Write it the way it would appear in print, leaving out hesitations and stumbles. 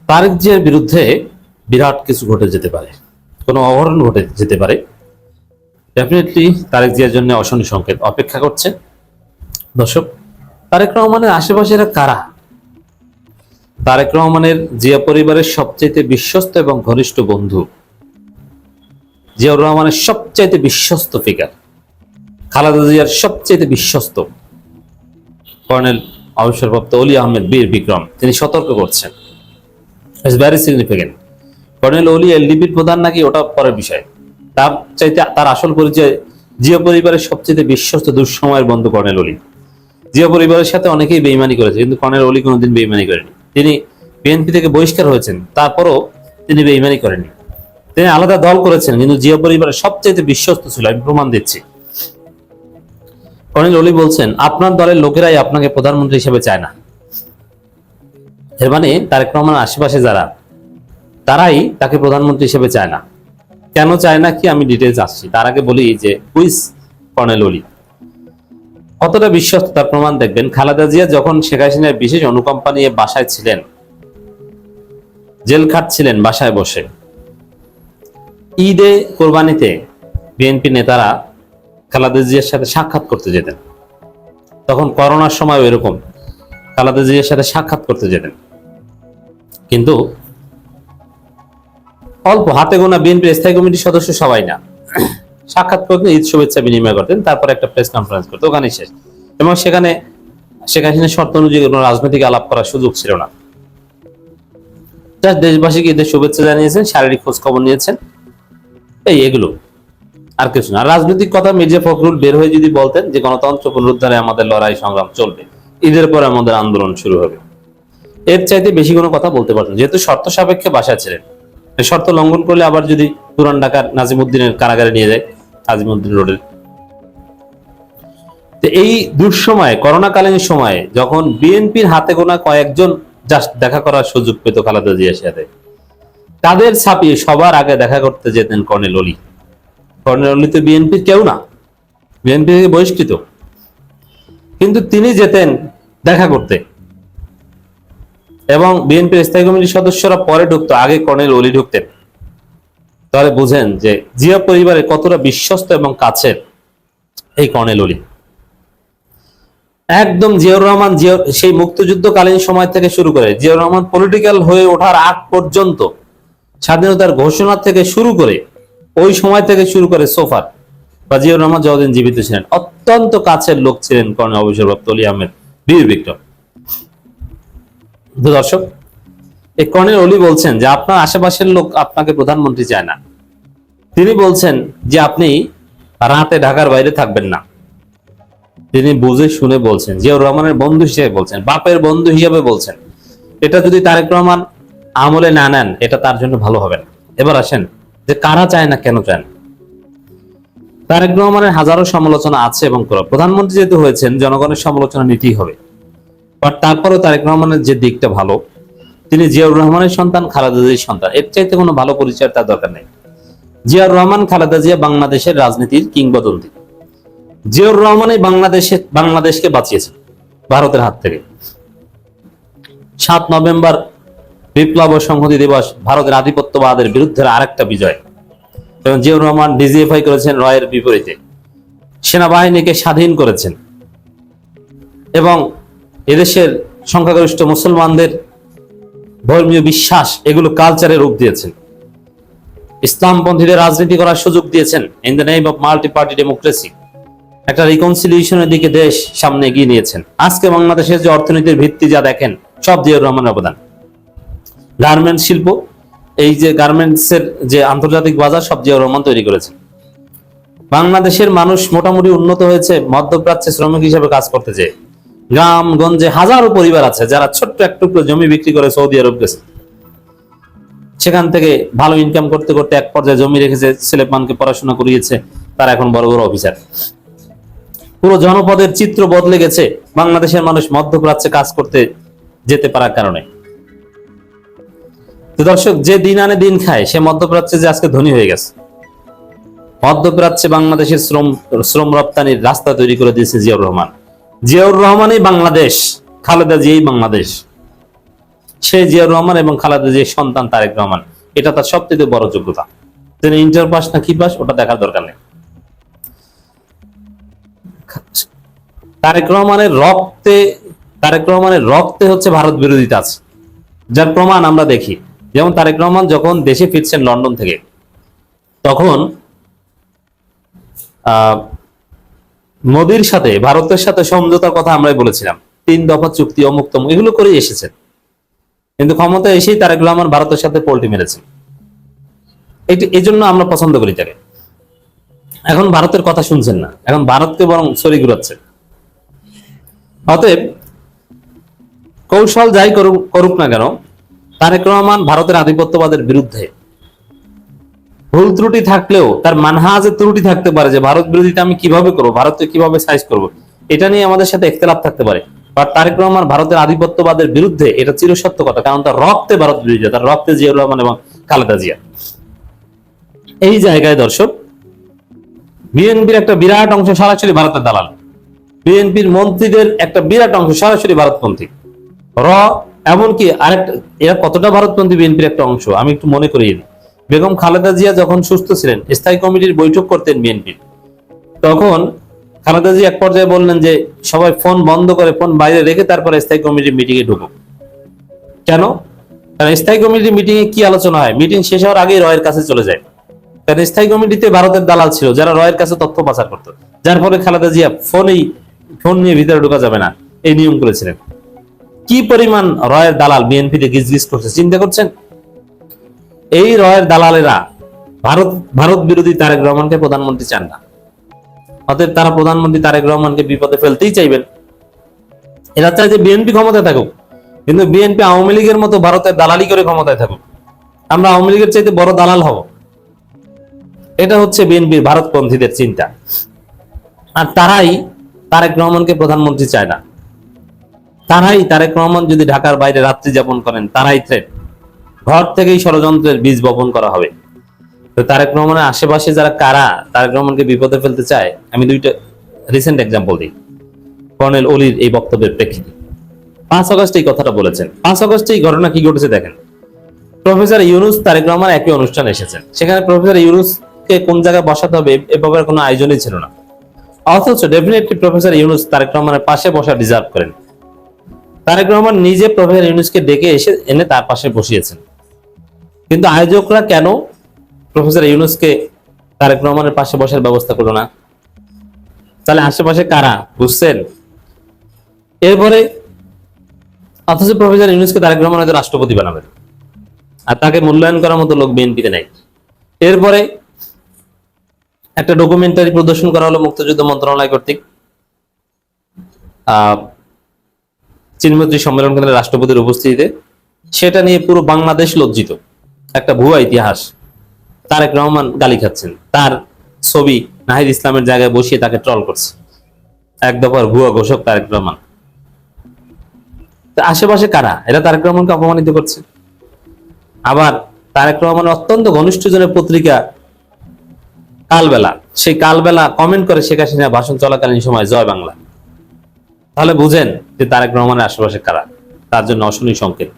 তারেক জিয়ার বিরুদ্ধে বিরাট কিছু ঘটে যেতে পারে, কোনো অঘটন ঘটে যেতে পারে। ডেফিনেটলি তারেক জিয়ার জন্য অশনি সংকেত অপেক্ষা করছে। দর্শক, তারেক রহমানের আশেপাশেরা কারা? তারেক রহমানের জিয়া পরিবারের সবচাইতে বিশ্বস্ত এবং ঘনিষ্ঠ বন্ধু, জিয়াউর রহমানের সবচাইতে বিশ্বস্ত ফিগার, খালেদা জিয়ার সবচাইতে বিশ্বস্ত কর্নেল অবসরপ্রাপ্ত অলি আহমেদ বীর বিক্রম, তিনি সতর্ক করছেন। It's very significant. কর্নেল অলি এলডিপির প্রধান নাকি, ওটা পরের বিষয়। তার চাইতে তার আসল পরিচয় জিয়া পরিবারের সবচেয়ে বিশ্বস্ত দুঃসময়ের বন্ধু কর্নেল অলি। জিয়া পরিবারের সাথে অনেকেই বেইমানি করেছে, কিন্তু কর্নেল অলি কোনোদিন বেইমানি করেনি। তিনি বিএনপি থেকে বহিষ্কার হয়েছেন, তারপরও তিনি বেইমানি করেনি। তিনি আলাদা দল করেছেন, কিন্তু জিয়া পরিবারের সবচেয়ে বিশ্বস্ত ছিল। আমি প্রমাণ দিচ্ছি। কর্নেল অলি বলছেন, আপনার দলের লোকেরাই আপনাকে প্রধানমন্ত্রী হিসেবে চায় না। এর মানে তারেক রহমানের আশেপাশে যারা, তারাই তাকে প্রধানমন্ত্রী হিসেবে চায় না। কেন চায় না কি, আমি ডিটেলস আসছি। তার আগে বলি যে হুইস কর্নেল অলি, কতটা বিশ্বস্ত তার প্রমাণ দেখবেন। খালেদা জিয়া যখন শেখ হাসিনার বিশেষ অনুকম্পা নিয়ে বাসায় ছিলেন, জেল খাটছিলেন বাসায় বসে, ঈদে কোরবানিতে বিএনপি নেতারা খালেদা জিয়ার সাথে সাক্ষাৎ করতে যেতেন। তখন করোনার সময় এরকম খালেদা জিয়ার সাথে সাক্ষাৎ করতে যেতেন, কিন্তু অল্প হাতে গোনা বিএনপির স্থায়ী কমিটির সদস্য, সবাই না। সাক্ষাৎ করতেন, ঈদ শুভেচ্ছা বিনিময় করতেন, তারপর একটা প্রেস কনফারেন্স করতেন, ওখানেই শেষ। এবং সেখানে শেখ হাসিনার শর্ত অনুযায়ী কোনো রাজনৈতিক আলাপ করার সুযোগ ছিল না। দেশবাসীকে ঈদের শুভেচ্ছা জানিয়েছেন, শারীরিক খোঁজ খবর নিয়েছেন, এগুলো, আর কিছু না। রাজনৈতিক কথা মির্জা ফখরুল বের হয়ে যদি বলতেন যে গণতন্ত্র পুনরুদ্ধারে আমাদের লড়াই সংগ্রাম চলবে, ঈদের পরে আমাদের আন্দোলন শুরু হবে, এর চাইতে বেশি কোনো কথা বলতে পারতেন। যেহেতু শর্ত সাপেক্ষে বাসায় ছিলেন, শর্ত লঙ্ঘন করলে আবার যদি পুরান ঢাকার নাজিমউদ্দিনের কারাগারে নিয়ে যায়, নাজিমউদ্দিন রোডের। এই দুঃসময়ে, করোনাকালীন সময়ে, যখন বিএনপির হাতে গোনা কয়েকজন জাস্ট দেখা করার সুযোগ পেত খালেদা জিয়ার সাথে, তাদের ছাপিয়ে সবার আগে দেখা করতে যেতেন কর্নেল অলি। কর্নেল অলি তো বিএনপির কেউ না, বিএনপি থেকে বহিষ্কৃত, কিন্তু তিনি যেতেন দেখা করতে। এবং বিএনপির স্থায়ী কমিটির সদস্যরা পরে ঢুকতো, আগে কর্নেল অলি ঢুকতেন। তাহলে বুঝেন যে জিয়া পরিবারের কতটা বিশ্বস্ত এবং কাছের এই কর্নেল অলি। একদম জিয়াউর রহমান, সেই মুক্তিযুদ্ধকালীন সময় থেকে শুরু করে জিয়াউর রহমান পলিটিক্যাল হয়ে ওঠার আগ পর্যন্ত, স্বাধীনতার ঘোষণা থেকে শুরু করে, ওই সময় থেকে শুরু করে সোফার, বা জিয়াউর রহমান যতদিন জীবিত ছিলেন, অত্যন্ত কাছের লোক ছিলেন কর্নেল অবসরপ্রাপ্ত অলি আহমেদ বীর বিক্রম। দর্শক, এই কর্নেল অলি বলছেন যে আপনার আশেপাশের লোক আপনাকে প্রধানমন্ত্রী চায় না। তিনি বলছেন যে আপনি রাতে ঢাকার বাইরে থাকবেন না। তিনি বুঝে শুনে বলছেন, জিয়াউর রহমানের বন্ধু হিসেবে বলছেন, বাপের বন্ধু হিসেবে বলছেন। এটা যদি তারেক রহমান আমলে না নেন, এটা তার জন্য ভালো হবে না। এবার আসেন যে কারা চায় না, কেন চায় না। তারেক রহমানের হাজারো সমালোচনা আছে এবং প্রধানমন্ত্রী যেহেতু হয়েছেন, জনগণের সমালোচনা নিতেই হবে। বাট তারপরেও তারেক রহমানের যে দিকটা ভালো, তিনি জিয়াউর রহমানের সন্তান, খালেদা জিয়ার সন্তান, এর চাইতে কোনো ভালো পরিচয় তার দরকার নেই। জিয়াউর রহমান, খালেদা জিয়া বাংলাদেশের রাজনীতির কিংবদন্তি। জিয়াউর রহমানই বাংলাদেশকে বাঁচিয়েছেন ভারতের হাত থেকে। 7 নভেম্বর বিপ্লব ও সংহতি দিবস ভারতের আধিপত্যবাদের বিরুদ্ধে আরেকটা বিজয়। এবং জিয়াউর রহমান ডিজিএফআই করেছেন রয়ের বিপরীতে, সেনাবাহিনীকে স্বাধীন করেছেন, এবং এদেশের সংখ্যাগরিষ্ঠ মুসলমানদের ধর্মীয় বিশ্বাস, এগুলো কালচারে রূপ দিয়েছেন। ইসলামপন্থীদের রাজনীতি করার সুযোগ দিয়েছেন in the name of multi party democracy. একটা রিকনসিলিয়েশনের দিকে দেশ সামনে এগিয়ে নিয়েছেন। আজকে বাংলাদেশের যে অর্থনীতির ভিত্তি যা দেখেন, সব জিয়াউর রহমানের অবদান। গার্মেন্টস শিল্প, এই যে গার্মেন্টস এর যে আন্তর্জাতিক বাজার, সব জিয়াউর রহমান তৈরি করেছেন। বাংলাদেশের মানুষ মোটামুটি উন্নত হয়েছে মধ্যপ্রাচ্যে শ্রমিক হিসেবে কাজ করতে যেয়ে। গ্রামগঞ্জে হাজারো পরিবার আছে যারা ছোট্ট এক টুকরো জমি বিক্রি করে সৌদি আরব গেছে, সেখান থেকে ভালো ইনকাম করতে করতে এক পর্যায়ে জমি রেখেছে, ছেলেপানকে পড়াশোনা করিয়েছে, তারা এখন বড় বড় অফিসার। পুরো জনপদের চিত্র বদলে গেছে বাংলাদেশের মানুষ মধ্যপ্রাচ্যে কাজ করতে যেতে পারার কারণে। তো দর্শক, যে দিন আনে দিন খায়, সে মধ্যপ্রাচ্যে যে আজকে ধনী হয়ে গেছে। মধ্যপ্রাচ্যে বাংলাদেশের শ্রম রপ্তানির রাস্তা তৈরি করে দিয়েছে জিয়াউর রহমান। জিয়াউর রহমানই বাংলাদেশ, খালেদা জিয়াই বাংলাদেশ। সে জিয়াউর রহমান এবং খালেদা জিয়ার সন্তান তারেক রহমান, এটা তার সবচেয়ে বড় যোগ্যতা। তিনি ইন্টার পাস না কি পাস ওটা দেখার দরকার নেই। তারেক রহমানের রক্তে হচ্ছে ভারত বিরোধিতা আছে, যার প্রমাণ আমরা দেখি। যেমন তারেক রহমান যখন দেশে ফিরছেন লন্ডন থেকে, তখন মোদির সাথে ভারতের সাথে সমঝোতার কথা আমরাই বলেছিলাম, 3 দফা চুক্তি, অমুক তমুক এগুলো করেই এসেছেন। কিন্তু ক্ষমতা এসেই তারেক রহমান ভারতের সাথে পোল্টি মেরেছেন। এই জন্য আমরা পছন্দ করি তাকে। এখন ভারতের কথা শুনছেন না, এখন ভারতকে বরং সরি ঘুরাচ্ছেন। অতএব কৌশল যাই করুক না কেন, তারেক রহমান ভারতের আধিপত্যবাদের বিরুদ্ধে। ভুল ত্রুটি থাকলেও তার মানহাজের ত্রুটি থাকতে পারে, যে ভারত বিরোধিতা আমি কিভাবে করবো, ভারতকে কিভাবে সাইজ করব, এটা নিয়ে আমাদের সাথে ইখতিলাফ থাকতে পারে। বাট তারেক রহমান ভারতের আধিপত্যবাদের বিরুদ্ধে, এটা চিরসত্য কথা, কারণ তার রক্তে ভারত বিরোধিতা, তার রক্তে জিয়াউর রহমান এবং খালেদা জিয়া। এই জায়গায় দর্শক, বিএনপির একটা বিরাট অংশ সরাসরি ভারতের দালাল, বিএনপির মন্ত্রীদের একটা বিরাট অংশ সরাসরি ভারতপন্থী। এমনকি আরেকটা, এরা কতটা ভারতপন্থী বিএনপির একটা অংশ আমি একটু মনে করিয়ে দিই। বেগম খালেদা জিয়া যখন সুস্থ ছিলেন, স্থায়ী কমিটির বৈঠক করতেন বিএনপির, তখন খালেদা জিয়া এক পর্যায়ে বললেন যে সবাই ফোন বন্ধ করে, ফোন বাইরে রেখে তারপরে স্থায়ী কমিটির মিটিং এ ঢুকুক। কেন? কারণ স্থায়ী কমিটির মিটিং এ কি আলোচনা হয়, মিটিং শেষ হওয়ার আগেই রয়ের কাছে চলে যায়। কারণ স্থায়ী কমিটিতে ভারতের দালাল ছিল, যারা রয়ের কাছে তথ্য পাচার করতো, যার ফলে খালেদা জিয়া ফোন নিয়ে ভিতরে ঢোকা যাবে না এই নিয়ম করেছিলেন। কি পরিমাণ রয়ের দালাল বিএনপিতে গিজগিজ করছে চিন্তা করছেন? এই রয়ের দালালেরা ভারত বিরোধী তারেক রহমানকে প্রধানমন্ত্রী চান না। অতএব তারা প্রধানমন্ত্রী তারেক রহমানকে বিপদে ফেলতেই চাইবেন। এরা চায় যে বিএনপি ক্ষমতায় থাকুক, কিন্তু বিএনপি আওয়ামী লীগের মতো ভারতের দালালি করে ক্ষমতায় থাকুক, আমরা আওয়ামী লীগের চাইতে বড় দালাল হব। এটা হচ্ছে বিএনপির ভারতপন্থীদের চিন্তা। আর তারাই তারেক রহমানকে প্রধানমন্ত্রী চায় না। তারাই তারেক রহমান যদি ঢাকার বাইরে রাত্রি যাপন করেন, তারাই থ্রেট, ঘর থেকেই ষড়যন্ত্রের বীজ বপন করা হবে। তো তারেক রহমানের আশেপাশে যারা কারা তারেক রহমানকে বিপদে ফেলতে চায়, আমি 2টা রিসেন্ট এক্সাম্পল দিই। কর্নেল অলির এই বক্তব্যের প্রেক্ষিতে 5 আগস্ট এই কথাটা বলেছেন। 5 আগস্টে এই ঘটনা কি ঘটেছে দেখেন। প্রফেসর ইউনুস তারেক রহমান একই অনুষ্ঠানে এসেছেন, সেখানে প্রফেসর ইউনুসকে কোন জায়গায় বসাতে হবে এ ব্যাপারে কোনো আয়োজনই ছিল না। অথচ ডেফিনেটলি প্রফেসর ইউনুস তারেক রহমানের পাশে বসা ডিজার্ভ করেন। তারেক রহমান নিজে প্রফেসর ইউনুসকে ডেকে এনে তার পাশে বসিয়েছেন। কিন্তু আয়োজকরা কেন প্রফেসর ইউনুসকে তারেক রহমানের পাশে বসার ব্যবস্থা করলো না? তাহলে আশেপাশে কারা বুঝছেন? এরপরে অথচ প্রফেসর ইউনুসকে তারেক রহমান হয়তো রাষ্ট্রপতি বানাবেন, আর তাকে মূল্যায়ন করার মতো লোক বিএনপিতে নাই। এরপরে একটা ডকুমেন্টারি প্রদর্শন করা হলো মুক্তিযুদ্ধ মন্ত্রণালয় কর্তৃক, চিনমৈত্রী সম্মেলন কেন্দ্রে রাষ্ট্রপতির উপস্থিতিতে। সেটা নিয়ে পুরো বাংলাদেশ লজ্জিত, একটা ভুয়া ইতিহাস। তারেক রহমান গালি খাচ্ছেন, তার ছবি নাহিদ ইসলামের জায়গায় বসিয়ে তাকে ট্রল করছে, এক দফার ভুয়া ঘোষক তারেক রহমান। আশেপাশে কারা? এরা তারেক রহমানকে অপমানিত করছে। আবার তারেক রহমানের অত্যন্ত ঘনিষ্ঠ জনের পত্রিকা কালবেলা, সেই কালবেলা কমেন্ট করে শেখ হাসিনা ভাষণ চলাকালীন সময় জয় বাংলা। তাহলে বুঝেন যে তারেক রহমানের আশেপাশে কারা, তার জন্য অশনি সংকেত।